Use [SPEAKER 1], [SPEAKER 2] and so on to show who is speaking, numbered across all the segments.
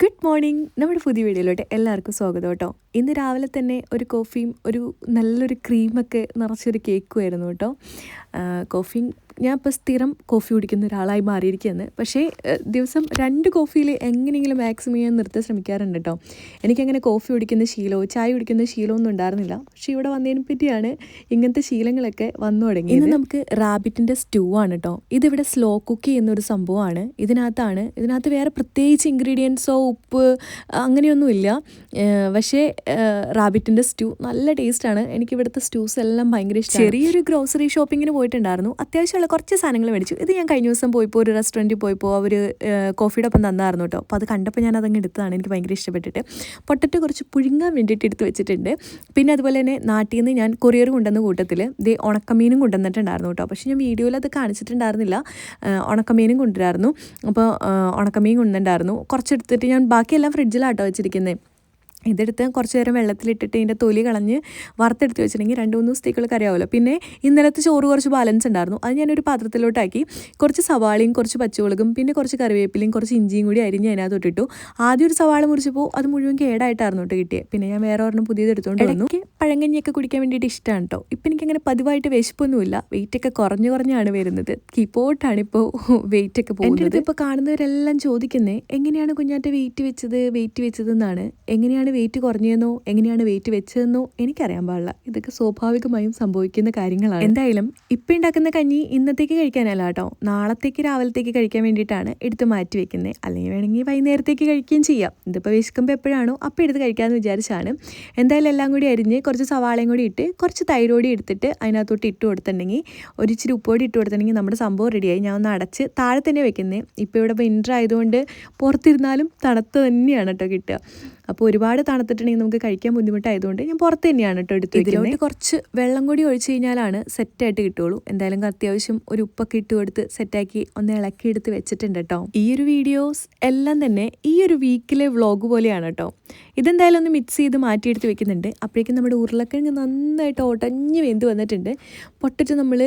[SPEAKER 1] Good morning. നമ്മുടെ പുതിയ വീഡിയോയിലോട്ട് എല്ലാവർക്കും സ്വാഗതം കേട്ടോ. ഇന്ന് രാവിലെ തന്നെ ഒരു കോഫിയും ഒരു നല്ലൊരു ക്രീമൊക്കെ നിറച്ചൊരു കേക്കുമായിരുന്നു കേട്ടോ. കോഫിയും ഞാൻ ഇപ്പോൾ സ്ഥിരം കോഫി കുടിക്കുന്ന ഒരാളായി മാറിയിരിക്കുകയാണ്. പക്ഷേ ദിവസം 2 കോഫിയിൽ എങ്ങനെയെങ്കിലും മാക്സിമം ഞാൻ നിർത്താൻ ശ്രമിക്കാറുണ്ട് കേട്ടോ. എനിക്കങ്ങനെ കോഫി കുടിക്കുന്ന ശീലമോ ചായ കുടിക്കുന്ന ശീലമൊന്നും ഉണ്ടായിരുന്നില്ല. പക്ഷേ ഇവിടെ വന്നതിനെ പറ്റിയാണ് ഇങ്ങനത്തെ ശീലങ്ങളൊക്കെ വന്നു തുടങ്ങിയത്. ഇന്ന് നമുക്ക് റാബിറ്റിൻ്റെ സ്റ്റൂ ആണ് കേട്ടോ. ഇതിവിടെ സ്ലോ കുക്ക് ചെയ്യുന്നൊരു സംഭവമാണ്. ഇതിനകത്ത് വേറെ പ്രത്യേകിച്ച് ഇൻഗ്രീഡിയൻസോ ഉപ്പ് അങ്ങനെയൊന്നുമില്ല. പക്ഷേ റാബിറ്റിൻ്റെ സ്റ്റൂ നല്ല ടേസ്റ്റാണ്. എനിക്കിവിടുത്തെ സ്റ്റൂസ് എല്ലാം ഭയങ്കര ഇഷ്ടമാണ്. ചെറിയൊരു ഗ്രോസറി ഷോപ്പിങ്ങിന് പോയിട്ടുണ്ടായിരുന്നു. അത്യാവശ്യമുള്ള കുറച്ച് സാധനങ്ങൾ മേടിച്ചു. ഇത് ഞാൻ കഴിഞ്ഞ ദിവസം പോയപ്പോൾ ഒരു റെസ്റ്റോറൻറ്റിൽ പോയപ്പോൾ അവർ കോഫിയുടെ ഒപ്പം തന്നായിരുന്നു കേട്ടോ. അപ്പോൾ അത് കണ്ടപ്പോൾ ഞാൻ അതങ്ങ് എടുത്തതാണ്. എനിക്ക് ഭയങ്കര ഇഷ്ടപ്പെട്ടിട്ട് പൊട്ടറ്റോ കുറച്ച് പുഴുങ്ങാൻ വേണ്ടിയിട്ട് എടുത്ത് വെച്ചിട്ടുണ്ട്. പിന്നെ അതുപോലെ തന്നെ നാട്ടിൽ നിന്ന് ഞാൻ കൊറിയർ കൊണ്ടുവന്ന കൂട്ടത്തിൽ ഉണക്കമീനും കൊണ്ടുവന്നിട്ടുണ്ടായിരുന്നു കേട്ടോ. പക്ഷേ ഞാൻ വീഡിയോയിൽ അത് കാണിച്ചിട്ടുണ്ടായിരുന്നില്ല. ഉണക്കമീനും കൊണ്ടുവരായിരുന്നു. അപ്പോൾ ഉണക്കമീൻ കൊണ്ടുവന്നിട്ടുണ്ടായിരുന്നു. കുറച്ചെടുത്തിട്ട് ഞാൻ ബാക്കിയെല്ലാം ഫ്രിഡ്ജിലാട്ടോ വെച്ചിരിക്കുന്നത്. ഇതെടുത്ത് കുറച്ച് നേരം വെള്ളത്തിലിട്ടിട്ട് ഇതിൻ്റെ തൊലി കളഞ്ഞ് വറുത്തെടുത്ത് വെച്ചിട്ടുണ്ടെങ്കിൽ 2-3 ദിവസത്തേക്കുള്ള അറിയാമല്ലോ. പിന്നെ ഇന്നലത്തെ ചോറ് കുറച്ച് ബാലൻസ് ഉണ്ടായിരുന്നു. അത് ഞാനൊരു പാത്രത്തിലോട്ടാക്കി കുറച്ച് സവാളയും കുറച്ച് പച്ചമുളകും പിന്നെ കുറച്ച് കറിവേപ്പിലയും കുറച്ച് ഇഞ്ചിയും കൂടി അരിഞ്ഞ് അതിനകത്തോട്ടിട്ടു. ആദ്യം ഒരു സവാള മുറിച്ചപ്പോൾ അത് മുഴുവൻ കേടായിട്ടായിരുന്നു കേട്ടോ കിട്ടിയത്. പിന്നെ ഞാൻ വേറെ ഒരെണ്ണം പുതിയത് എടുത്തുകൊണ്ട് വന്നു. എനിക്ക് പഴങ്കഞ്ഞിയൊക്കെ കുടിക്കാൻ വേണ്ടിയിട്ട് ഇഷ്ടമാണ് കേട്ടോ. ഇപ്പം എനിക്കങ്ങനെ പതിവായിട്ട് വിശപ്പൊന്നുമില്ല. വെയിറ്റൊക്കെ കുറഞ്ഞാണ് വരുന്നത്. കീപ്പോട്ടാണ് ഇപ്പോൾ വെയിറ്റൊക്കെ പോകുന്നത്. ഇപ്പോൾ കാണുന്നവരെല്ലാം ചോദിക്കുന്നത് എങ്ങനെയാണ് കുഞ്ഞാറ്റ വെയിറ്റ് വെച്ചതെന്നാണ്. എങ്ങനെയാണ് വെയിറ്റ് കുറഞ്ഞതെന്നോ എങ്ങനെയാണ് വെയിറ്റ് വെച്ചതെന്നോ എനിക്കറിയാൻ പാടില്ല. ഇതൊക്കെ സ്വാഭാവികമായും സംഭവിക്കുന്ന കാര്യങ്ങളാണ്. എന്തായാലും ഇപ്പം ഉണ്ടാക്കുന്ന കഞ്ഞി ഇന്നത്തേക്ക് കഴിക്കാനല്ല കേട്ടോ, നാളത്തേക്ക് രാവിലത്തേക്ക് കഴിക്കാൻ വേണ്ടിയിട്ടാണ് എടുത്ത് മാറ്റി വെക്കുന്നത്. അല്ലെങ്കിൽ വേണമെങ്കിൽ വൈകുന്നേരത്തേക്ക് കഴിക്കുകയും ചെയ്യാം. ഇതിപ്പോൾ വിശക്കുമ്പോൾ എപ്പോഴാണോ അപ്പോൾ എടുത്ത് കഴിക്കാമെന്ന് വിചാരിച്ചാണ്. എന്തായാലും എല്ലാം കൂടി അരിഞ്ഞ് കുറച്ച് സവാളയും കൂടി ഇട്ട് കുറച്ച് തൈരോടി എടുത്തിട്ട് അതിനകത്തോട്ട് ഇട്ട് കൊടുത്തിട്ടുണ്ടെങ്കിൽ ഒരു ഇച്ചിരി ഉപ്പോടി ഇട്ട് കൊടുത്തിട്ടുണ്ടെങ്കിൽ നമ്മുടെ സംഭവം റെഡിയായി. ഞാൻ ഒന്ന് അടച്ച് താഴെ തന്നെ വെക്കുന്നത്. ഇപ്പോൾ ഇവിടെ വിൻ്റർ ആയതുകൊണ്ട് പുറത്തിരുന്നാലും തണുത്ത് തന്നെയാണ് കേട്ടോ കിട്ടുക. അപ്പോൾ ഒരുപാട് തണുത്തിട്ടുണ്ടെങ്കിൽ നമുക്ക് കഴിക്കാൻ ബുദ്ധിമുട്ടായതുകൊണ്ട് ഞാൻ പുറത്ത് തന്നെയാണ് കേട്ടോ എടുത്ത് വെക്കുന്നത്. ഇതിലോട്ട് കുറച്ച് വെള്ളം കൂടി ഒഴിച്ച് കഴിഞ്ഞാലാണ് സെറ്റായിട്ട് കിട്ടുള്ളൂ. എന്തായാലും അത്യാവശ്യം ഒരു ഉപ്പൊക്കെ ഇട്ട് കൊടുത്ത് സെറ്റാക്കി ഒന്ന് ഇളക്കി എടുത്ത് വെച്ചിട്ടുണ്ട് കേട്ടോ. ഈ ഒരു വീഡിയോസ് എല്ലാം തന്നെ ഈ ഒരു വീക്കിലെ വ്ളോഗ് പോലെയാണ് കേട്ടോ. ഇതെന്തായാലും ഒന്ന് മിക്സ് ചെയ്ത് മാറ്റിയെടുത്ത് വെക്കുന്നുണ്ട്. അപ്പോഴേക്കും നമ്മുടെ ഉരുളക്കിഴങ്ങ് നന്നായിട്ട് ഒടഞ്ഞ് വെന്ത് വന്നിട്ടുണ്ട്. പൊട്ടിട്ട് നമ്മൾ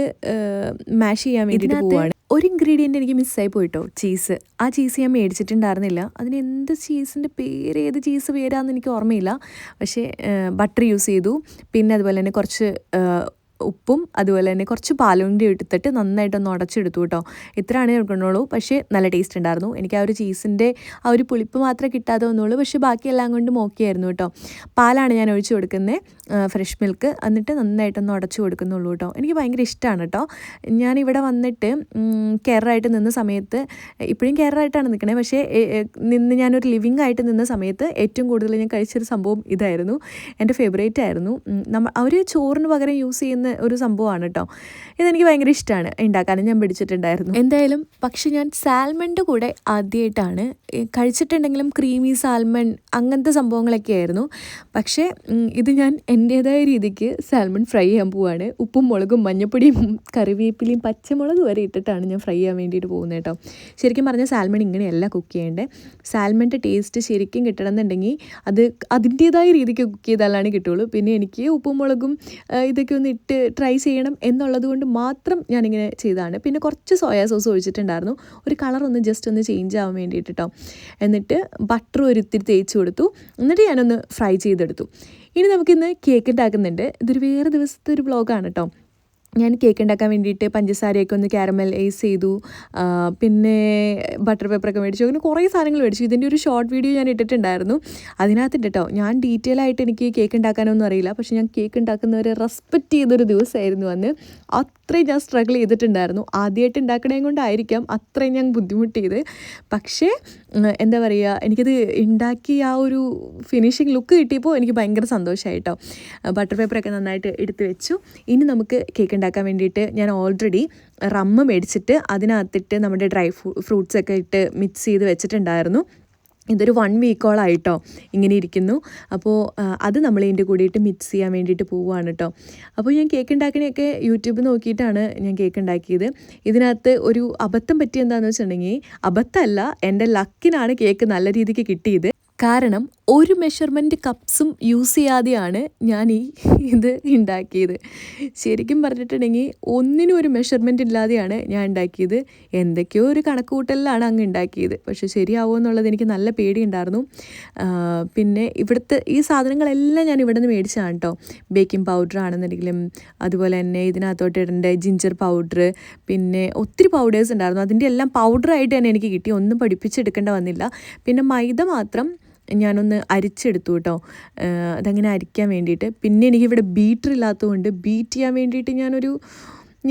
[SPEAKER 1] മാഷ് ചെയ്യാൻ വേണ്ടിയിട്ട് പോവുകയാണ്. ഒരു ഇൻഗ്രീഡിയൻറ്റ് എനിക്ക് മിസ്സായി പോയിട്ടോ, ചീസ്. ആ ചീസ് ഞാൻ മേടിച്ചിട്ടുണ്ടായിരുന്നില്ല. അതിന് എന്ത് ചീസിൻ്റെ പേര്, ഏത് ചീസ് പേരാണെന്ന് എനിക്ക് ഓർമ്മയില്ല. പക്ഷേ ബട്ടർ യൂസ് ചെയ്തു. പിന്നെ അതുപോലെ തന്നെ കുറച്ച് ഉപ്പും അതുപോലെ തന്നെ കുറച്ച് പാലും കൂടി എടുത്തിട്ട് നന്നായിട്ടൊന്ന് ഉടച്ചെടുത്തു കേട്ടോ. ഇത്രയാണ് എടുക്കണുള്ളൂ. പക്ഷേ നല്ല ടേസ്റ്റ് ഉണ്ടായിരുന്നു. എനിക്ക് ആ ഒരു ചീസിൻ്റെ ആ ഒരു പുളിപ്പ് മാത്രമേ കിട്ടാതെ വന്നുള്ളൂ. പക്ഷേ ബാക്കിയെല്ലാം കൊണ്ടും ഓക്കെയായിരുന്നു കേട്ടോ. പാലാണ് ഞാൻ ഒഴിച്ച് കൊടുക്കുന്നത്, ഫ്രഷ് മിൽക്ക്. എന്നിട്ട് നന്നായിട്ടൊന്ന് ഉടച്ചു കൊടുക്കുന്നുള്ളൂ കേട്ടോ. എനിക്ക് ഭയങ്കര ഇഷ്ടമാണ് കേട്ടോ. ഞാനിവിടെ വന്നിട്ട് കെയറായിട്ട് നിന്ന സമയത്ത്, ഇപ്പോഴും കെയറായിട്ടാണ് നിൽക്കണേ, പക്ഷേ ഞാനൊരു ലിവിങ് ആയിട്ട് നിന്ന സമയത്ത് ഏറ്റവും കൂടുതൽ ഞാൻ കഴിച്ചൊരു സംഭവം ഇതായിരുന്നു. എൻ്റെ ഫേവറേറ്റ് ആയിരുന്നു. അവർ ചോറിന് പകരം യൂസ് ചെയ്യുന്ന ഒരു സംഭവമാണ് കേട്ടോ. ഇതെനിക്ക് ഭയങ്കര ഇഷ്ടമാണ്. ഉണ്ടാക്കാനും ഞാൻ പിടിച്ചിട്ടുണ്ടായിരുന്നു. എന്തായാലും പക്ഷെ ഞാൻ സാൽമണിൻ്റെ കൂടെ ആദ്യമായിട്ടാണ് കഴിച്ചിട്ടുണ്ടെങ്കിലും ക്രീമി സാൽമൺ അങ്ങനത്തെ സംഭവങ്ങളൊക്കെ ആയിരുന്നു. പക്ഷേ ഇത് ഞാൻ എൻ്റേതായ രീതിക്ക് സാൽമൺ ഫ്രൈ ചെയ്യാൻ പോവുകയാണ്. ഉപ്പും മുളകും മഞ്ഞപ്പൊടിയും കറിവേപ്പിലയും പച്ചമുളക് വരെ ഇട്ടിട്ടാണ് ഞാൻ ഫ്രൈ ചെയ്യാൻ വേണ്ടിയിട്ട് പോകുന്നത് കേട്ടോ. ശരിക്കും പറഞ്ഞാൽ സാൽമൺ ഇങ്ങനെയല്ല കുക്ക് ചെയ്യേണ്ടത്. സാൽമണിൻ്റെ ടേസ്റ്റ് ശരിക്കും കിട്ടണമെന്നുണ്ടെങ്കിൽ അത് അതിൻ്റേതായ രീതിക്ക് കുക്ക് ചെയ്താലാണ് കിട്ടുള്ളൂ. പിന്നെ എനിക്ക് ഉപ്പും മുളകും ഇതൊക്കെ ഒന്ന് ഇട്ട് ട്രൈ ചെയ്യണം എന്നുള്ളത് കൊണ്ട് മാത്രം ഞാനിങ്ങനെ ചെയ്തതാണ്. പിന്നെ കുറച്ച് സോയാ സോസ് ഒഴിച്ചിട്ടുണ്ടായിരുന്നു, ഒരു കളറൊന്ന് ജസ്റ്റ് ഒന്ന് ചേഞ്ച് ആവാൻ വേണ്ടിയിട്ട് കേട്ടോ. എന്നിട്ട് ബട്ടർ ഒരിത്തിരി തേച്ച് കൊടുത്തു. എന്നിട്ട് ഞാനൊന്ന് ഫ്രൈ ചെയ്തെടുത്തു. ഇനി നമുക്കിന്ന് കേക്ക് ഉണ്ടാക്കുന്നുണ്ട്. ഇതൊരു വേറെ ദിവസത്തെ ഒരു വ്ളോഗാണ് കേട്ടോ. ഞാൻ കേക്ക് ഉണ്ടാക്കാൻ വേണ്ടിയിട്ട് പഞ്ചസാരയൊക്കെ ഒന്ന് കാരമലൈസ് ചെയ്തു. പിന്നെ ബട്ടർ പേപ്പറൊക്കെ മേടിച്ചു. അങ്ങനെ കുറേ സാധനങ്ങൾ മേടിച്ചു. ഇതിൻ്റെ ഒരു ഷോർട്ട് വീഡിയോ ഞാൻ ഇട്ടിട്ടുണ്ടായിരുന്നു. അതിനകത്ത് കേട്ടോ ഞാൻ ഡീറ്റെയിൽ ആയിട്ട് എനിക്ക് കേക്ക് ഉണ്ടാക്കാനൊന്നും അറിയില്ല. പക്ഷേ ഞാൻ കേക്ക് ഉണ്ടാക്കുന്നവരെ റെസ്പെക്റ്റ് ചെയ്തൊരു ദിവസമായിരുന്നു അന്ന്. അത്രയും ഞാൻ സ്ട്രഗിൾ ചെയ്തിട്ടുണ്ടായിരുന്നു. ആദ്യമായിട്ട് ഉണ്ടാക്കണേ കൊണ്ടായിരിക്കാം അത്രയും ഞാൻ ബുദ്ധിമുട്ടിയത്. പക്ഷേ എന്താ പറയുക, എനിക്കത് ഉണ്ടാക്കി ആ ഒരു ഫിനിഷിങ് ലുക്ക് കിട്ടിയപ്പോൾ എനിക്ക് ഭയങ്കര സന്തോഷമായി കേട്ടോ. ബട്ടർ പേപ്പറൊക്കെ നന്നായിട്ട് എടുത്ത് വെച്ചു. ഇനി നമുക്ക് കേക്ക് ഉണ്ടാക്കാൻ വേണ്ടിയിട്ട് ഞാൻ ഓൾറെഡി റമ്മ് മേടിച്ചിട്ട് അതിനകത്തിട്ട് നമ്മുടെ ഡ്രൈ ഫ്രൂട്ട്സൊക്കെ ഇട്ട് മിക്സ് ചെയ്ത് വെച്ചിട്ടുണ്ടായിരുന്നു. ഇതൊരു 1 വീക്കോളായിട്ടോ ഇങ്ങനെ ഇരിക്കുന്നു. അപ്പോൾ അത് നമ്മൾ ഇതിൻ്റെ കൂടിയിട്ട് മിക്സ് ചെയ്യാൻ വേണ്ടിയിട്ട് പോവുകയാണ് കേട്ടോ. അപ്പോൾ ഞാൻ കേക്ക് ഉണ്ടാക്കണയൊക്കെ യൂട്യൂബ് നോക്കിയിട്ടാണ് ഞാൻ കേക്ക് ഉണ്ടാക്കിയത്. ഇതിനകത്ത് ഒരു അബദ്ധം പറ്റിയെന്താണെന്ന് വെച്ചിട്ടുണ്ടെങ്കിൽ, അബദ്ധമല്ല, എൻ്റെ ലക്കിനാണ് കേക്ക് നല്ല രീതിക്ക് കിട്ടിയത്. കാരണം ഒരു മെഷർമെൻറ്റ് കപ്സും യൂസ് ചെയ്യാതെയാണ് ഞാൻ ഇത് ഉണ്ടാക്കിയത്. ശരിക്കും പറഞ്ഞിട്ടുണ്ടെങ്കിൽ ഒന്നിനും ഒരു മെഷർമെൻറ്റ് ഇല്ലാതെയാണ് ഞാൻ ഉണ്ടാക്കിയത്. എന്തൊക്കെയോ ഒരു കണക്കുകൂട്ടലിലാണ് അങ്ങ് ഉണ്ടാക്കിയത്. പക്ഷേ ശരിയാവുമോ എന്നുള്ളത് എനിക്ക് നല്ല പേടിയുണ്ടായിരുന്നു. പിന്നെ ഇവിടുത്തെ ഈ സാധനങ്ങളെല്ലാം ഞാൻ ഇവിടെ നിന്ന് മേടിച്ചതാണ് കേട്ടോ. ബേക്കിംഗ് പൗഡർ ആണെന്നുണ്ടെങ്കിലും അതുപോലെ തന്നെ ഇതിനകത്തോട്ട് ഇടേണ്ട ജിഞ്ചർ പൗഡർ, പിന്നെ ഒത്തിരി പൗഡേഴ്സ് ഉണ്ടായിരുന്നു. അതിൻ്റെ എല്ലാം പൗഡറായിട്ട് തന്നെ എനിക്ക് കിട്ടി. ഒന്നും പഠിപ്പിച്ചെടുക്കേണ്ട വന്നില്ല. പിന്നെ മൈദ മാത്രം ഞാനൊന്ന് അരിച്ചെടുത്തു കേട്ടോ, അതങ്ങനെ അരിക്കാൻ വേണ്ടിയിട്ട്. പിന്നെ എനിക്കിവിടെ ബീറ്റർ ഇല്ലാത്തതുകൊണ്ട് ബീറ്റ് ചെയ്യാൻ വേണ്ടിയിട്ട്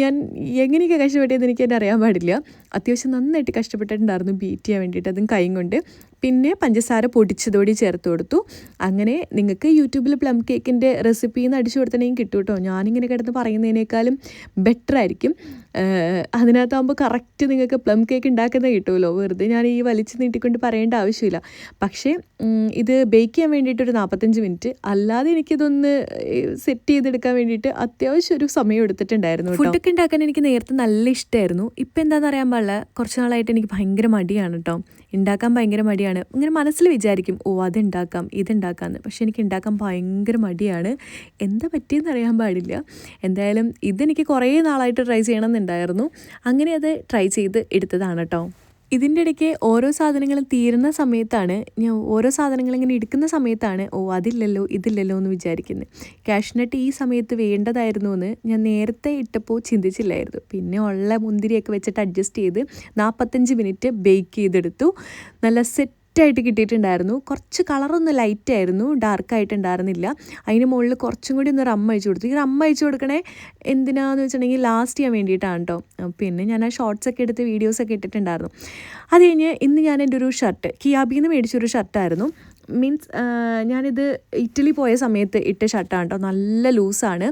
[SPEAKER 1] ഞാൻ എങ്ങനെയൊക്കെ കഷ്ടപ്പെട്ടതെന്ന് എനിക്ക് തന്നെ അറിയാൻ പാടില്ല. അത്യാവശ്യം നന്നായിട്ട് കഷ്ടപ്പെട്ടിട്ടുണ്ടായിരുന്നു ബീറ്റ് ചെയ്യാൻ വേണ്ടിയിട്ട്, അതും കൈ കൊണ്ട്. പിന്നെ പഞ്ചസാര പൊടിച്ചതോടെ ചേർത്ത് കൊടുത്തു. അങ്ങനെ നിങ്ങൾക്ക് യൂട്യൂബിൽ പ്ലം കേക്കിൻ്റെ റെസിപ്പിന്ന് അടിച്ചു കൊടുത്തിട്ടുണ്ടെങ്കിൽ കിട്ടും കേട്ടോ. ഞാനിങ്ങനെ കിടന്ന് പറയുന്നതിനേക്കാളും ബെറ്റർ ആയിരിക്കും. അതിനകത്താകുമ്പോൾ കറക്റ്റ് നിങ്ങൾക്ക് പ്ലം കേക്ക് ഉണ്ടാക്കുന്നത് കിട്ടുമല്ലോ. വെറുതെ ഞാൻ ഈ വലിച്ച് നീട്ടിക്കൊണ്ട് പറയേണ്ട ആവശ്യമില്ല. പക്ഷേ ഇത് ബേക്ക് ചെയ്യാൻ വേണ്ടിയിട്ടൊരു 45 മിനിറ്റ്, അല്ലാതെ എനിക്കിതൊന്ന് സെറ്റ് ചെയ്തെടുക്കാൻ വേണ്ടിയിട്ട് അത്യാവശ്യം ഒരു സമയം എടുത്തിട്ടുണ്ടായിരുന്നു. ഫുഡൊക്കെ ഉണ്ടാക്കാൻ എനിക്ക് നേരത്തെ നല്ല ഇഷ്ടമായിരുന്നു. ഇപ്പം എന്താണെന്ന് അറിയാൻ പാടില്ല, കുറച്ച് നാളായിട്ട് എനിക്ക് ഭയങ്കര മടിയാണ് കേട്ടോ. ഉണ്ടാക്കാൻ ഭയങ്കര മടിയാണ്. ഇങ്ങനെ മനസ്സിൽ വിചാരിക്കും അതുണ്ടാക്കാം ഇതുണ്ടാക്കാമെന്ന്. പക്ഷെ എനിക്ക് ഉണ്ടാക്കാൻ ഭയങ്കര മടിയാണ്. എന്താ പറ്റിയെന്ന് അറിയാൻ പാടില്ല. എന്തായാലും ഇതെനിക്ക് കുറേ നാളായിട്ട് ട്രൈ ചെയ്യണമെന്നുണ്ടായിരുന്നു. അങ്ങനെ അത് ട്രൈ ചെയ്ത് എടുത്തതാണ് കേട്ടോ. ഇതിൻ്റെ ഇടയ്ക്ക് ഓരോ സാധനങ്ങളും തീരുന്ന സമയത്താണ് ഞാൻ ഓരോ സാധനങ്ങളിങ്ങനെ എടുക്കുന്ന സമയത്താണ് അതില്ലല്ലോ ഇതില്ലല്ലോ എന്ന് വിചാരിക്കുന്നത്. കാഷ്നട്ട് ഈ സമയത്ത് വേണ്ടതായിരുന്നു എന്ന് ഞാൻ നേരത്തെ ഇട്ടപ്പോൾ ചിന്തിച്ചില്ലായിരുന്നു. പിന്നെ ഉള്ള മുന്തിരിയൊക്കെ വെച്ചിട്ട് അഡ്ജസ്റ്റ് ചെയ്ത് 45 മിനിറ്റ് ബേക്ക് ചെയ്തെടുത്തു. നല്ല സെറ്റായിട്ട് കിട്ടിയിട്ടുണ്ടായിരുന്നു. കുറച്ച് കളറൊന്ന് ലൈറ്റായിരുന്നു, ഡാർക്കായിട്ടുണ്ടായിരുന്നില്ല. അതിന് മുകളിൽ കുറച്ചും കൂടി ഒന്ന് റം അയച്ചു കൊടുത്തു. ഈ റം അയച്ചു കൊടുക്കണേ എന്തിനാന്ന് വെച്ചിട്ടുണ്ടെങ്കിൽ ലാസ്റ്റ് ചെയ്യാൻ വേണ്ടിയിട്ടാണ് കേട്ടോ. പിന്നെ ഞാൻ ആ ഷോർട്സൊക്കെ എടുത്ത് വീഡിയോസൊക്കെ ഇട്ടിട്ടുണ്ടായിരുന്നു. അത് കഴിഞ്ഞ് ഇന്ന് ഞാൻ എൻ്റെ ഒരു ഷർട്ട് കിയാബിയിൽ നിന്ന് മേടിച്ചൊരു ഷർട്ടായിരുന്നു. മീൻസ് ഞാനിത് ഇറ്റലി പോയ സമയത്ത് ഇട്ട ഷർട്ടാണ് കേട്ടോ. നല്ല ലൂസാണ്.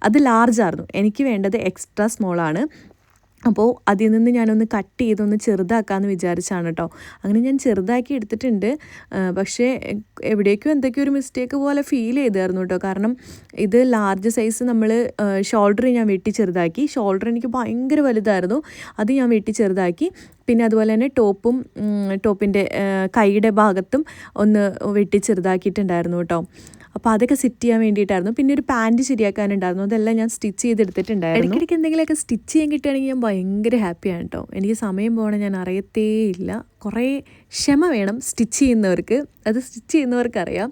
[SPEAKER 1] അത് ലാർജായിരുന്നു. എനിക്ക് വേണ്ടത് എക്സ്ട്രാ സ്മോളാണ്. അപ്പോൾ അതിൽ നിന്ന് ഞാനൊന്ന് കട്ട് ചെയ്തൊന്ന് ചെറുതാക്കാമെന്ന് വിചാരിച്ചാണ് കേട്ടോ. അങ്ങനെ ഞാൻ ചെറുതാക്കി എടുത്തിട്ടുണ്ട്. പക്ഷേ എവിടേക്കും എന്തൊക്കെയോ ഒരു മിസ്റ്റേക്ക് പോലെ ഫീൽ ചെയ്തായിരുന്നു കേട്ടോ. കാരണം ഇത് ലാർജ് സൈസ് നമ്മൾ ഷോൾഡർ ഞാൻ വെട്ടി ചെറുതാക്കി. ഷോൾഡർ എനിക്ക് ഭയങ്കര വലുതായിരുന്നു, അത് ഞാൻ വെട്ടി ചെറുതാക്കി. പിന്നെ അതുപോലെ തന്നെ ടോപ്പിൻ്റെ കൈയുടെ ഭാഗത്തും ഒന്ന് വെട്ടി ചെറുതാക്കിയിട്ടുണ്ടായിരുന്നു കേട്ടോ. അപ്പോൾ അതൊക്കെ സെറ്റ് ചെയ്യാൻ വേണ്ടിയിട്ടായിരുന്നു. പിന്നെ ഒരു പാൻറ്റ് ശരിയാക്കാനുണ്ടായിരുന്നു, അതെല്ലാം ഞാൻ സ്റ്റിച്ച് ചെയ്തെടുത്തിട്ടുണ്ടായിരുന്നു. ഇടയ്ക്കിടയ്ക്ക് എന്തെങ്കിലുമൊക്കെ സ്റ്റിച്ച് ചെയ്യാൻ കിട്ടുകയാണെങ്കിൽ ഞാൻ ഭയങ്കര ഹാപ്പിയാണ് കേട്ടോ. എനിക്ക് സമയം പോകണം ഞാൻ അറിയത്തേ ഇല്ല. കുറേ ക്ഷമ വേണം സ്റ്റിച്ച് ചെയ്യുന്നവർക്ക്, അത് സ്റ്റിച്ച് ചെയ്യുന്നവർക്കറിയാം.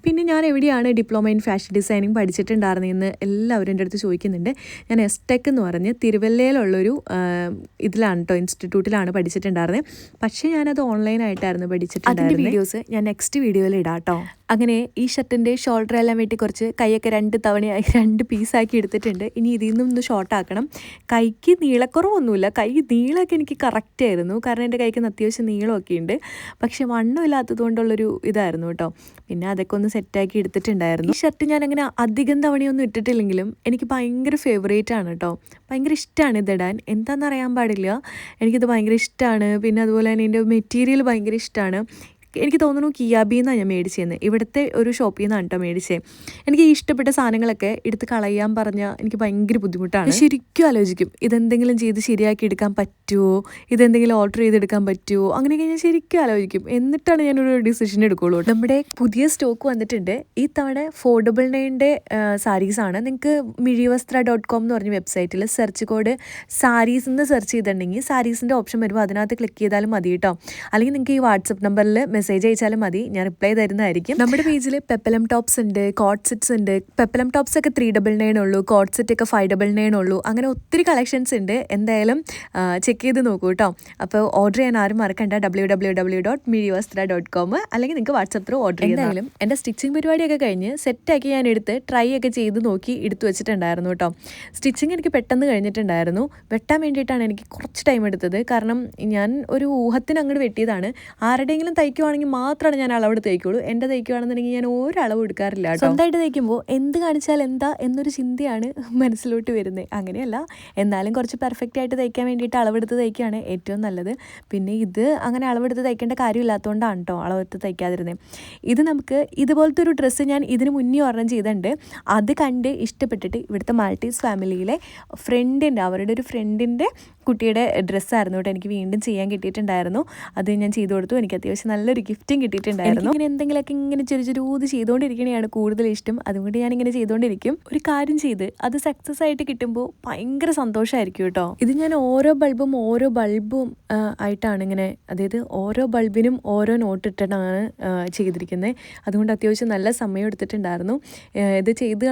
[SPEAKER 1] പിന്നെ ഞാൻ എവിടെയാണ് ഡിപ്ലോമ ഇൻ ഫാഷൻ ഡിസൈനിങ് പഠിച്ചിട്ടുണ്ടായിരുന്നതെന്ന് എല്ലാവരും എൻ്റെ അടുത്ത് ചോദിക്കുന്നുണ്ട്. ഞാൻ എസ്ടെക് എന്ന് പറഞ്ഞ് തിരുവല്ലയിലുള്ളൊരു ഇതിലാണ് കേട്ടോ, ഇൻസ്റ്റിറ്റ്യൂട്ടിലാണ് പഠിച്ചിട്ടുണ്ടായിരുന്നത്. പക്ഷേ ഞാനത് ഓൺലൈനായിട്ടായിരുന്നു പഠിച്ചിട്ടുണ്ടായിരുന്നത്. അതിൻ്റെ വീഡിയോസ് ഞാൻ നെക്സ്റ്റ് വീഡിയോയിൽ ഇടാം കേട്ടോ. അങ്ങനെ ഈ ഷർട്ടിൻ്റെ ഷോൾഡർ എല്ലാം വെട്ടി കുറച്ച് കൈയൊക്കെ 2 തവണയായി 2 പീസാക്കി എടുത്തിട്ടുണ്ട്. ഇനി ഇതിൽ നിന്നൊന്ന് ഷോർട്ടാക്കണം. കൈക്ക് നീളക്കുറവൊന്നുമില്ല, കൈ നീളമൊക്കെ എനിക്ക് കറക്റ്റായിരുന്നു. കാരണം എൻ്റെ കൈക്ക് അത്യാവശ്യം നീളമൊക്കെ ഉണ്ട്. പക്ഷേ വണ്ണമില്ലാത്തത് കൊണ്ടുള്ളൊരു ഇതായിരുന്നു കേട്ടോ. പിന്നെ അതൊക്കെ ഒന്ന് സെറ്റാക്കി എടുത്തിട്ടുണ്ടായിരുന്നു. ഈ ഷർട്ട് ഞാൻ അങ്ങനെ അധികം തവണയൊന്നും ഇട്ടിട്ടില്ലെങ്കിലും എനിക്ക് ഭയങ്കര ഫേവറേറ്റ് ആണ് കേട്ടോ. ഭയങ്കര ഇഷ്ടമാണ് ഇതിടാൻ. എന്താണെന്നറിയാൻ പാടില്ല, എനിക്കിത് ഭയങ്കര ഇഷ്ടമാണ്. പിന്നെ അതുപോലെ തന്നെ ഇതിൻ്റെ മെറ്റീരിയൽ ഭയങ്കര ഇഷ്ടമാണ്. എനിക്ക് തോന്നുന്നു കിയാബിയിൽ നിന്നാണ് ഞാൻ മേടിച്ചതെന്ന്. ഇവിടുത്തെ ഒരു ഷോപ്പിൽ നിന്നാണ് കേട്ടോ മേടിച്ചത്. എനിക്ക് ഇഷ്ടപ്പെട്ട സാധനങ്ങളൊക്കെ എടുത്ത് കളയാൻ പറഞ്ഞാൽ എനിക്ക് ഭയങ്കര ബുദ്ധിമുട്ടാണ്. ശരിക്കും ആലോചിക്കും, ഇതെന്തെങ്കിലും ചെയ്ത് ശരിയാക്കി എടുക്കാൻ പറ്റുമോ, ഇതെന്തെങ്കിലും ഓർഡർ ചെയ്തെടുക്കാൻ പറ്റുമോ, അങ്ങനെയൊക്കെ ഞാൻ ശരിക്കും ആലോചിക്കും. എന്നിട്ടാണ് ഞാനൊരു ഡിസിഷൻ എടുക്കുകയുള്ളൂ. നമ്മുടെ പുതിയ സ്റ്റോക്ക് വന്നിട്ടുണ്ട്. ഈ തവണ 499 സാരീസാണ്. നിങ്ങൾക്ക് mirivastra.com എന്ന് പറഞ്ഞ വെബ്സൈറ്റിൽ സെർച്ച് കോഡ് സാരീസ് എന്ന് സെർച്ച് ചെയ്തിട്ടുണ്ടെങ്കിൽ സാരീസിൻ്റെ ഓപ്ഷൻ വരുമ്പോൾ അതിനകത്ത് ക്ലിക്ക് ചെയ്താലും മതി കേട്ടോ. അല്ലെങ്കിൽ നിങ്ങൾക്ക് ഈ വാട്സപ്പ് നമ്പറിൽ മെസ്സേജ് അയച്ചാലും മതി, ഞാൻ റിപ്ലൈ തരുന്നതായിരിക്കും. നമ്മുടെ പേജിൽ പെപ്പലം ടോപ്സ് ഉണ്ട്, കോട്ട് സെറ്റ്സ് ഉണ്ട്. പെപ്പലം ടോപ്സ് ഒക്കെ 399 ഉള്ളൂ, കോട്ട് സെറ്റ് ഒക്കെ 599 ഉള്ളൂ. അങ്ങനെ ഒത്തിരി കളക്ഷൻസ് ഉണ്ട്. എന്തായാലും ചെക്ക് ചെയ്ത് നോക്കൂ കേട്ടോ. അപ്പോൾ ഓർഡർ ചെയ്യാൻ ആരും മറക്കണ്ട. www.mirivastra.com അല്ലെങ്കിൽ നിങ്ങൾക്ക് വാട്സപ്പ് ത്രൂ ഓർഡർ ചെയ്യാം. എന്തായാലും എൻ്റെ സ്റ്റിച്ചിങ് പരിപാടിയൊക്കെ കഴിഞ്ഞ് സെറ്റാക്കി ഞാൻ എടുത്ത് ട്രൈ ഒക്കെ ചെയ്ത് നോക്കി എടുത്തു വെച്ചിട്ടുണ്ടായിരുന്നു കേട്ടോ. സ്റ്റിച്ചിങ് എനിക്ക് പെട്ടെന്ന് കഴിഞ്ഞിട്ടുണ്ടായിരുന്നു. വെട്ടാൻ വേണ്ടിയിട്ടാണ് എനിക്ക് കുറച്ച് ടൈം എടുത്തത്. കാരണം ഞാൻ ഒരു ഊഹത്തിന് അങ്ങോട്ട് വെട്ടിയതാണ്. ആരുടെയെങ്കിലും തയ്ക്കുവാണെങ്കിൽ ആണെങ്കിൽ മാത്രമാണ് ഞാൻ അളവെടുത്ത് തയ്ക്കുള്ളൂ. എൻ്റെ തയ്ക്കുകയാണെന്നുണ്ടെങ്കിൽ ഞാൻ ഒരളവ് എടുക്കാറില്ല കേട്ടോ. സ്വന്തമായിട്ട് തയ്ക്കുമ്പോൾ എന്ത് കാണിച്ചാൽ എന്താ എന്നൊരു ചിന്തയാണ് മനസ്സിലോട്ട് വരുന്നത്. അങ്ങനെയല്ല, എന്നാലും കുറച്ച് പെർഫെക്റ്റ് ആയിട്ട് തയ്ക്കാൻ വേണ്ടിയിട്ട് അളവെടുത്ത് തയ്ക്കുകയാണ് ഏറ്റവും നല്ലത്. പിന്നെ ഇത് അങ്ങനെ അളവെടുത്ത് തയ്ക്കേണ്ട കാര്യമില്ലാത്തതുകൊണ്ടാണ് കേട്ടോ അളവെടുത്ത് തയ്ക്കാതിരുന്നത്. ഇത് നമുക്ക് ഇതുപോലത്തെ ഒരു ഡ്രസ്സ് ഞാൻ ഇതിന് മുന്നേ ഒരെണ്ണം ചെയ്തിട്ടുണ്ട്. അത് കണ്ട് ഇഷ്ടപ്പെട്ടിട്ട് ഇവിടുത്തെ മാൾട്ടീസ് ഫാമിലിയിലെ അവരുടെ ഒരു ഫ്രണ്ടിൻ്റെ കുട്ടിയുടെ ഡ്രസ്സായിരുന്നു കേട്ടോ എനിക്ക് വീണ്ടും ചെയ്യാൻ കിട്ടിയിട്ടുണ്ടായിരുന്നു. അത് ഞാൻ ചെയ്തു കൊടുത്തു. എനിക്ക് അത്യാവശ്യം നല്ലൊരു ഗിഫ്റ്റും കിട്ടിയിട്ടുണ്ടായിരുന്നു. ഇങ്ങനെ എന്തെങ്കിലുമൊക്കെ ഇങ്ങനെ ചെറുത് ചെയ്തുകൊണ്ടിരിക്കണതാണ് കൂടുതൽ ഇഷ്ടം. അതുകൊണ്ട് ഞാനിങ്ങനെ ചെയ്തുകൊണ്ടിരിക്കും. ഒരു കാര്യം ചെയ്ത് അത് സക്സസ് ആയിട്ട് കിട്ടുമ്പോൾ ഭയങ്കര സന്തോഷമായിരിക്കും കേട്ടോ. ഇത് ഞാൻ ഓരോ ബൾബും ആയിട്ടാണ് ഇങ്ങനെ, അതായത് ഓരോ ബൾബിനും ഓരോ നോട്ട് ഇട്ടിട്ടാണ് ചെയ്തിരിക്കുന്നത്. അതുകൊണ്ട് അത്യാവശ്യം നല്ല സമയം എടുത്തിട്ടുണ്ടായിരുന്നു. ഇത് ചെയ്ത്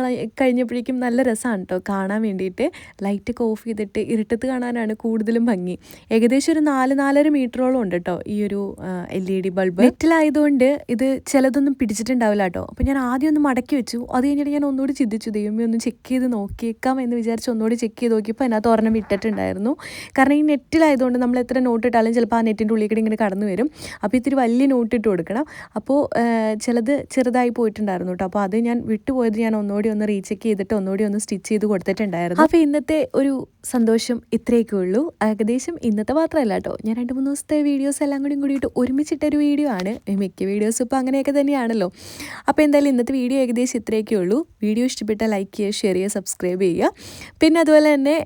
[SPEAKER 1] കഴിഞ്ഞപ്പോഴേക്കും നല്ല രസമാണ് കേട്ടോ കാണാൻ വേണ്ടിയിട്ട്. ലൈറ്റൊക്കെ ഓഫ് ചെയ്തിട്ട് ഇരുട്ടത്ത് കാണാനാണ് കൂടുതലും ഭംഗി. ഏകദേശം ഒരു 4-4.5 മീറ്ററോളം ഉണ്ട് കേട്ടോ ഈ ഒരു LED ബൾബ്. നെറ്റിലായതുകൊണ്ട് ഇത് ചിലതൊന്നും പിടിച്ചിട്ടുണ്ടാവില്ല കേട്ടോ. അപ്പോൾ ഞാൻ ആദ്യം ഒന്ന് മടക്കി വെച്ചു. അത് കഴിഞ്ഞിട്ട് ഞാൻ ഒന്നുകൂടി ചിന്തിച്ചു, ദൈവമേ ഒന്ന് ചെക്ക് ചെയ്ത് നോക്കിയേക്കാം എന്ന് വിചാരിച്ച് ഒന്നുകൂടി ചെക്ക് ചെയ്ത് നോക്കിയപ്പോൾ അതിനകത്ത് ഒരെണ്ണം വിട്ടിട്ടുണ്ടായിരുന്നു. കാരണം ഈ നെറ്റിലായതുകൊണ്ട് നമ്മൾ എത്ര നോട്ട് ഇട്ടാലും ചിലപ്പോൾ ആ നെറ്റിൻ്റെ ഉള്ളിൽ കൂടി ഇങ്ങനെ കടന്നു വരും. അപ്പോൾ ഇത്തിരി വലിയ നോട്ട് ഇട്ട് കൊടുക്കണം. അപ്പോൾ ചിലത് ചെറുതായി പോയിട്ടുണ്ടായിരുന്നു കേട്ടോ. അപ്പോൾ അത് ഞാൻ വിട്ടുപോയത് ഞാൻ ഒന്നുകൂടി ഒന്ന് റീചെക്ക് ചെയ്തിട്ട് ഒന്നുകൂടി ഒന്ന് സ്റ്റിച്ച് ചെയ്ത് കൊടുത്തിട്ടുണ്ടായിരുന്നു. അപ്പോൾ ഇന്നത്തെ ഒരു സന്തോഷം ഇത്രയൊക്കെ ഉള്ളൂ. ഏകദേശം ഇന്നത്തെ മാത്രമല്ല കേട്ടോ, ഞാൻ 2-3 ദിവസത്തെ വീഡിയോസ് എല്ലാം കൂടിയിട്ട് ഒരുമിച്ചിട്ടൊരു വീഡിയോ ആണ്. മിക്ക വീഡിയോസും ഇപ്പോൾ അങ്ങനെയൊക്കെ തന്നെയാണല്ലോ. അപ്പോൾ എന്തായാലും ഇന്നത്തെ വീഡിയോ ഏകദേശം ഇത്രയൊക്കെ ഉള്ളൂ. വീഡിയോ ഇഷ്ടപ്പെട്ടാൽ ലൈക്ക് ചെയ്യുക, ഷെയർ ചെയ്യുക, സബ്സ്ക്രൈബ് ചെയ്യുക. പിന്നെ അതുപോലെ തന്നെ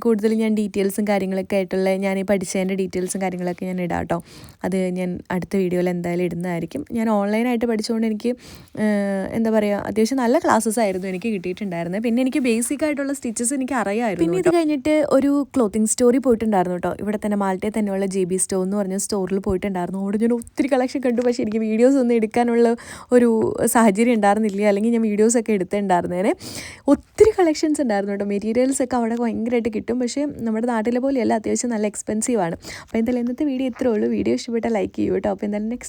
[SPEAKER 1] കൂടുതൽ ഞാൻ ഡീറ്റെയിൽസും കാര്യങ്ങളൊക്കെ ആയിട്ടുള്ള ഞാൻ ഈ പഠിച്ചതിൻ്റെ ഡീറ്റെയിൽസും കാര്യങ്ങളൊക്കെ ഞാൻ ഇടാം കേട്ടോ. അത് ഞാൻ അടുത്ത വീഡിയോയിൽ എന്തായാലും ഇടുന്നതായിരിക്കും. ഞാൻ ഓൺലൈനായിട്ട് പഠിച്ചുകൊണ്ട് എനിക്ക് എന്താ പറയുക, അത്യാവശ്യം നല്ല ക്ലാസ്സസ് ആയിരുന്നു എനിക്ക് കിട്ടിയിട്ടുണ്ടായിരുന്നത്. പിന്നെ എനിക്ക് ബേസിക് ആയിട്ടുള്ള സ്റ്റിച്ചസ് എനിക്ക് അറിയാമായിരുന്നു. പിന്നെ ഇത് കഴിഞ്ഞിട്ട് ഒരു ക്ലോത്തിങ് സ്റ്റോറിൽ പോയിട്ടുണ്ടായിരുന്നു കേട്ടോ. ഇവിടെ തന്നെ മാൾട്ടയിൽ തന്നെയുള്ള JB സ്റ്റോർ എന്ന് പറഞ്ഞ സ്റ്റോറിൽ പോയിട്ടുണ്ടായിരുന്നു. അവിടെ ഞാൻ ഒത്തിരി കളക്ഷൻ കണ്ടു. പക്ഷേ എനിക്ക് വീഡിയോസ് ഒന്നും എടുക്കാനുള്ള ഒരു സാഹചര്യം ഉണ്ടായിരുന്നില്ല. അല്ലെങ്കിൽ ഞാൻ വീഡിയോസൊക്കെ എടുത്തിട്ടുണ്ടായിരുന്നേനെ. ഒത്തിരി കളക്ഷൻസ് ഉണ്ടായിരുന്നു കേട്ടോ. മെറ്റീരിയൽസൊക്കെ അവിടെ ഭയങ്കരമായിട്ട് കിട്ടും. പക്ഷേ നമ്മുടെ നാട്ടിലെ പോലെയല്ല, അത്യാവശ്യം നല്ല എക്സ്പെൻസീവ് ആണ്. അപ്പോൾ എന്തായാലും ഇന്നത്തെ വീഡിയോ ഇത്രേ ഉള്ളൂ. വീഡിയോ ഇഷ്ടപ്പെട്ടാൽ ലൈക്ക് ചെയ്യൂ കേട്ടോ. അപ്പോൾ എന്തായാലും നെക്സ്റ്റ്